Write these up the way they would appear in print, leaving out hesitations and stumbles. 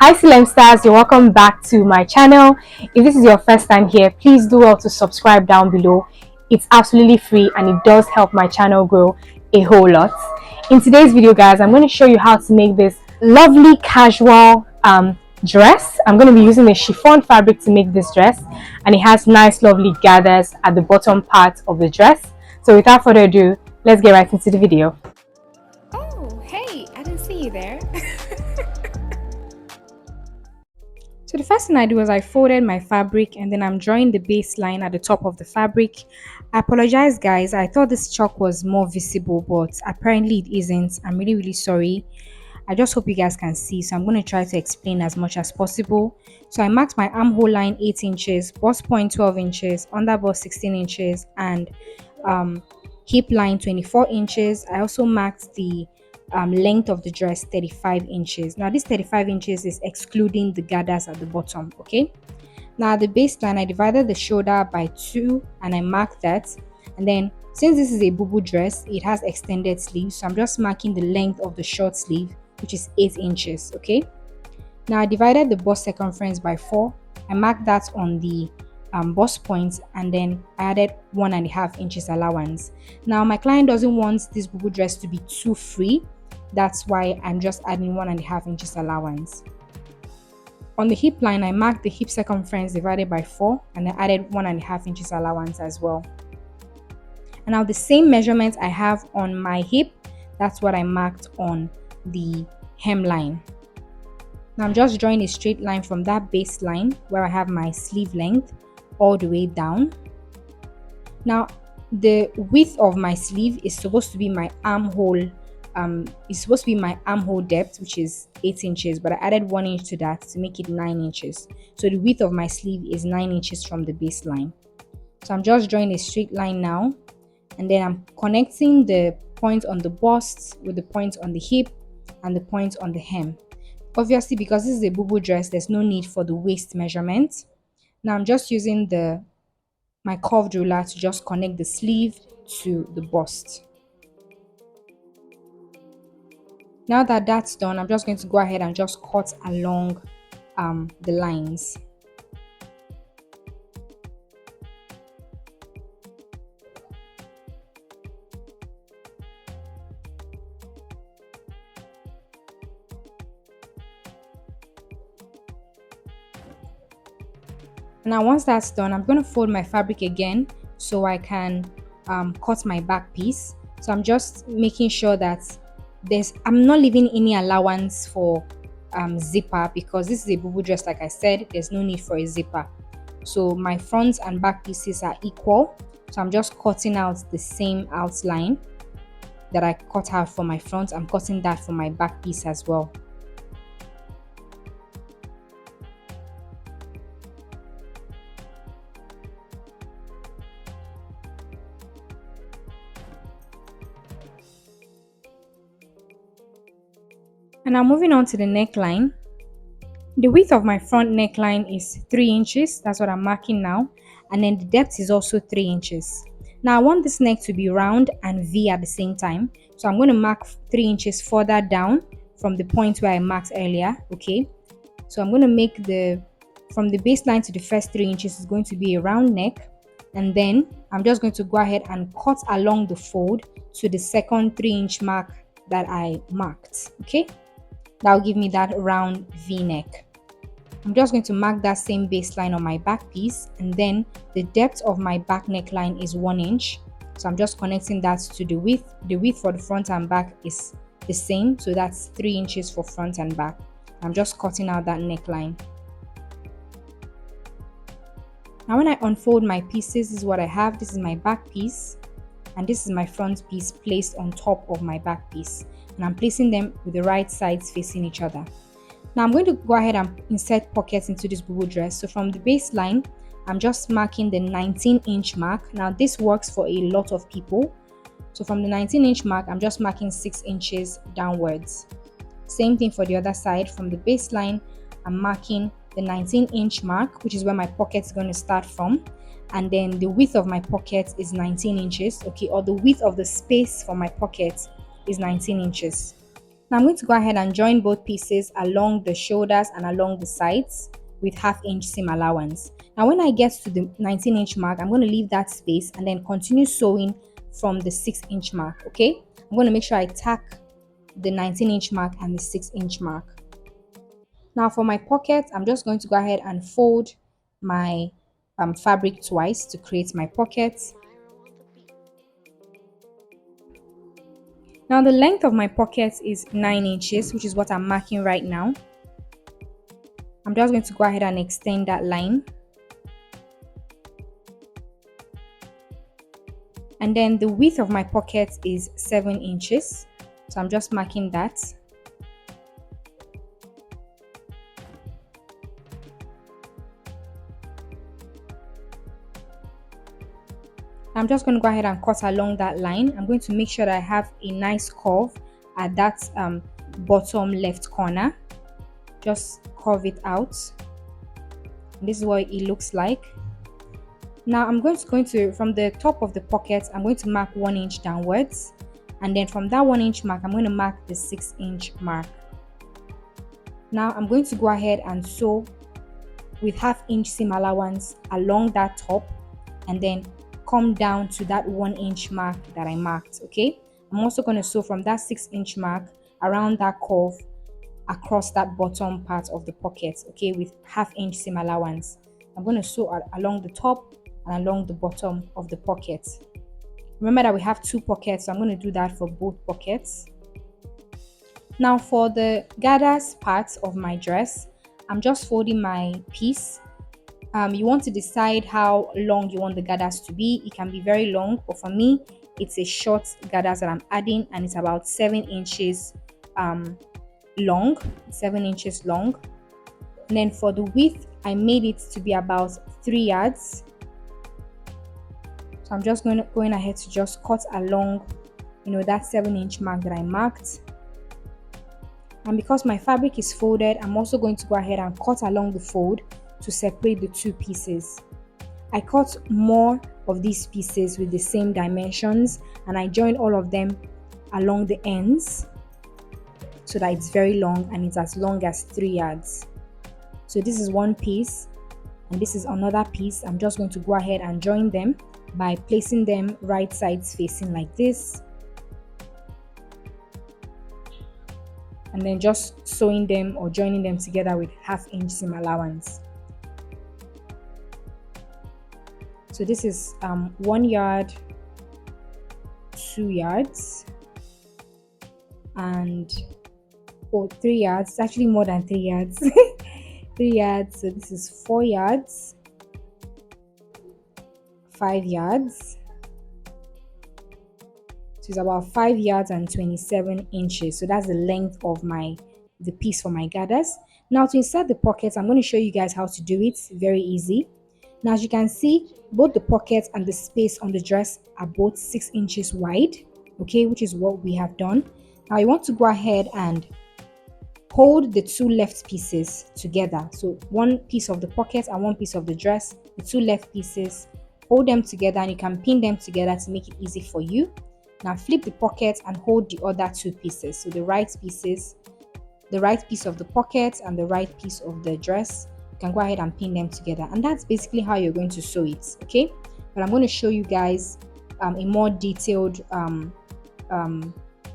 Hi Silem stars, you're welcome back to my channel. If this is your first time here, please do well to subscribe down below. It's absolutely free and it does help my channel grow a whole lot. In today's video guys, I'm going to show you how to make this lovely casual dress. I'm going to be using a chiffon fabric to make this dress, and it has nice lovely gathers at the bottom part of the dress. So without further ado, let's get right into the video. Oh, hey, I didn't see you there. So the first thing I do is I folded my fabric and then I'm drawing the baseline at the top of the fabric. I apologize guys, I thought this chalk was more visible but apparently it isn't. I'm really sorry. I just hope you guys can see, so I'm going to try to explain as much as possible. So I marked my armhole line 8 inches, bust point 12 inches, under bust 16 inches, and hip line 24 inches. I also marked the length of the dress 35 inches. Now this 35 inches is excluding the gathers at the bottom. Okay, now the baseline, I divided the shoulder by 2 and I marked that. And then since this is a boubou dress, it has extended sleeves, so I'm just marking the length of the short sleeve, which is 8 inches. Okay, now I divided the bust circumference by 4. I marked that on the bust point, and then I added 1.5 inches allowance. Now my client doesn't want this boubou dress to be too free, that's why I'm just adding 1.5 inches allowance. On the hip line, I marked the hip circumference divided by 4 and I added 1.5 inches allowance as well. And now the same measurement I have on my hip, that's what I marked on the hemline. Now I'm just drawing a straight line from that baseline where I have my sleeve length all the way down. Now the width of my sleeve is supposed to be my armhole depth, which is 8 inches, but I added 1 inch to that to make it 9 inches. So the width of my sleeve is 9 inches from the baseline. So I'm just drawing a straight line now, and then I'm connecting the point on the bust with the point on the hip and the point on the hem. Obviously, because this is a boubou dress, there's no need for the waist measurement. Now I'm just using my curved ruler to just connect the sleeve to the bust. Now that that's done, I'm just going to go ahead and just cut along the lines. Now once that's done, I'm going to fold my fabric again so I can cut my back piece. So I'm just making sure that I'm not leaving any allowance for zipper, because this is a boubou dress. Like I said, there's no need for a zipper. So my front and back pieces are equal, so I'm just cutting out the same outline that I cut out for my front. I'm cutting that for my back piece as well. And now moving on to the neckline. The width of my front neckline is 3 inches. That's what I'm marking now. And then the depth is also 3 inches. Now I want this neck to be round and V at the same time. So I'm going to mark 3 inches further down from the point where I marked earlier. Okay. So I'm going to make from the baseline to the first 3 inches is going to be a round neck. And then I'm just going to go ahead and cut along the fold to the second 3-inch mark that I marked. Okay. That will give me that round V-neck. I'm just going to mark that same baseline on my back piece, and then the depth of my back neckline is 1 inch. So I'm just connecting that to the width. The width for the front and back is the same, so that's 3 inches for front and back. I'm just cutting out that neckline. Now when I unfold my pieces, this is what I have. This is my back piece, and this is my front piece placed on top of my back piece. And I'm placing them with the right sides facing each other. Now I'm going to go ahead and insert pockets into this boubou dress. So from the baseline, I'm just marking the 19-inch mark. Now this works for a lot of people. So from the 19-inch mark, I'm just marking 6 inches downwards. Same thing for the other side. From the baseline, I'm marking the 19-inch mark, which is where my pocket is going to start from. And then the width of my pocket is 19 inches, okay, or the width of the space for my pocket is 19 inches. Now I'm going to go ahead and join both pieces along the shoulders and along the sides with half-inch seam allowance. Now when I get to the 19-inch mark, I'm going to leave that space and then continue sewing from the 6-inch mark, okay? I'm going to make sure I tack the 19-inch mark and the 6-inch mark. Now for my pocket, I'm just going to go ahead and fold my fabric twice to create my pocket. Now the length of my pocket is 9 inches, which is what I'm marking right now. I'm just going to go ahead and extend that line. And then the width of my pocket is 7 inches. So I'm just marking that. I'm just going to go ahead and cut along that line. I'm going to make sure that I have a nice curve at that bottom left corner. Just curve it out. And this is what it looks like. Now I'm going to from the top of the pocket, I'm going to mark 1 inch downwards. And then from that 1 inch mark, I'm going to mark the 6-inch mark. Now I'm going to go ahead and sew with half-inch seam allowance along that top and then come down to that 1 inch mark that I marked, okay? I'm also going to sew from that 6-inch mark around that curve across that bottom part of the pocket, okay, with half-inch seam allowance. I'm going to sew along the top and along the bottom of the pocket. Remember that we have 2 pockets, so I'm going to do that for both pockets. Now for the gathers part of my dress, I'm just folding my piece. You want to decide how long you want the gathers to be. It can be very long, but for me, it's a short gathers that I'm adding, and it's about 7 inches long. 7 inches long. And then for the width, I made it to be about 3 yards. So I'm just going ahead to just cut along, that 7-inch mark that I marked. And because my fabric is folded, I'm also going to go ahead and cut along the fold to separate the 2 pieces. I cut more of these pieces with the same dimensions, and I joined all of them along the ends so that it's very long and it's as long as 3 yards. So this is one piece and this is another piece. I'm just going to go ahead and join them by placing them right sides facing like this, and then just sewing them or joining them together with half-inch seam allowance. So this is 1 yard, 2 yards, and 3 yards. It's actually more than 3 yards. 3 yards. So this is 4 yards, 5 yards. So it's about 5 yards and 27 inches. So that's the length of the piece for my gathers. Now to insert the pockets, I'm going to show you guys how to do it. Very easy. Now as you can see, both the pockets and the space on the dress are both 6 inches wide, okay, which is what we have done. Now you want to go ahead and hold the 2 left pieces together. So one piece of the pocket and one piece of the dress, the 2 left pieces, hold them together, and you can pin them together to make it easy for you. Now flip the pocket and hold the other 2 pieces. So the right pieces, the right piece of the pocket and the right piece of the dress, you can go ahead and pin them together. And that's basically how you're going to sew it, okay? But I'm going to show you guys a more detailed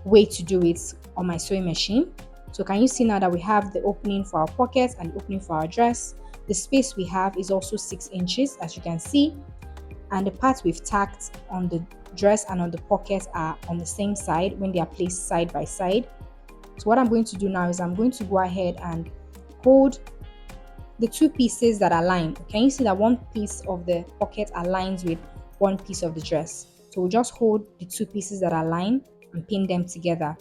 way to do it on my sewing machine. So can you see now that we have the opening for our pocket and the opening for our dress? The space we have is also 6 inches, as you can see, and the parts we've tacked on the dress and on the pocket are on the same side when they are placed side by side. So what I'm going to do now is I'm going to go ahead and hold the 2 pieces that align. Can you see that one piece of the pocket aligns with one piece of the dress? So we'll just hold the 2 pieces that align and pin them together.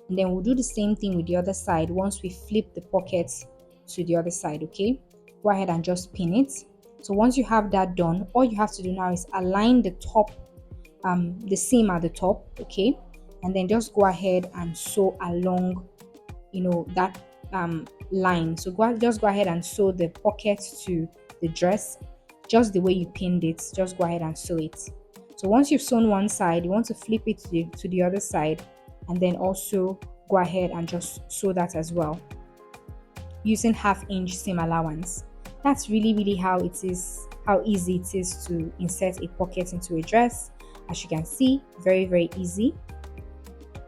And then we'll do the same thing with the other side once we flip the pockets to the other side, okay? Go ahead and just pin it. So once you have that done, all you have to do now is align the top, the seam at the top, okay? And then just go ahead and sew along, that line. So just go ahead and sew the pocket to the dress just the way you pinned it. Just go ahead and sew it. So once you've sewn one side, you want to flip it to the other side, and then also go ahead and just sew that as well using 1/2 inch seam allowance. That's really how it is, how easy it is to insert a pocket into a dress. As you can see, very easy.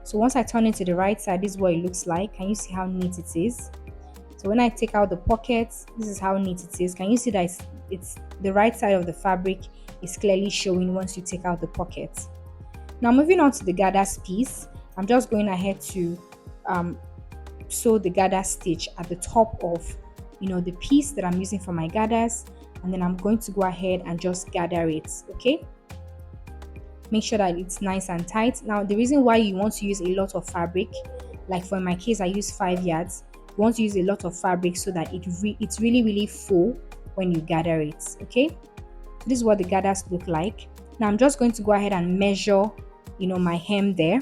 So once I turn it to the right side, this is what it looks like. Can you see how neat it is? So when I take out the pocket, this is how neat it is. Can you see that it's the right side of the fabric is clearly showing once you take out the pocket. Now moving on to the gathers piece, I'm just going ahead to sew the gather stitch at the top of the piece that I'm using for my gathers, and then I'm going to go ahead and just gather it. Okay, make sure that it's nice and tight. Now the reason why you want to use a lot of fabric, like for my case I use 5 yards, you want to use a lot of fabric so that it's really full when you gather it. Okay, so this is what the gathers look like. Now I'm just going to go ahead and measure my hem there.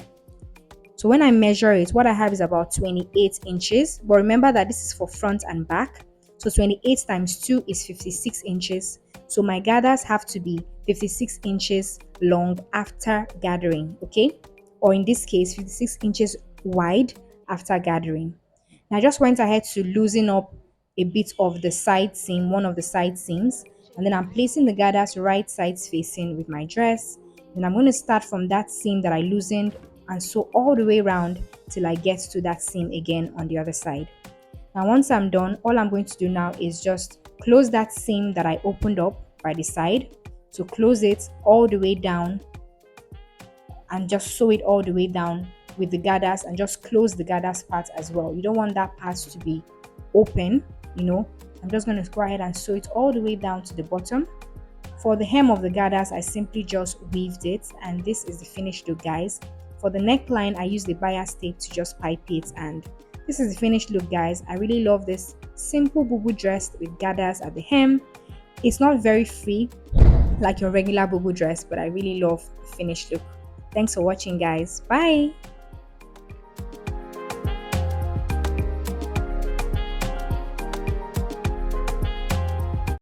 So when I measure it, what I have is about 28 inches. But remember that this is for front and back. So 28 times 2 is 56 inches. So my gathers have to be 56 inches long after gathering, okay? Or in this case, 56 inches wide after gathering. Now I just went ahead to loosen up a bit of the side seam, one of the side seams. And then I'm placing the gathers right sides facing with my dress. And I'm going to start from that seam that I loosened and sew all the way around till I get to that seam again on the other side. Now once I'm done, all I'm going to do now is just close that seam that I opened up by the side. So close it all the way down and just sew it all the way down with the gathers, and just close the gathers part as well. You don't want that part to be open, I'm just going to go ahead and sew it all the way down to the bottom. For the hem of the gathers, I simply just weaved it, and this is the finished look, guys. For the neckline, I used the bias tape to just pipe it, and this is the finished look, guys. I really love this simple bubu dress with gathers at the hem. It's not very free like your regular bubu dress, but I really love the finished look. Thanks for watching, guys. Bye.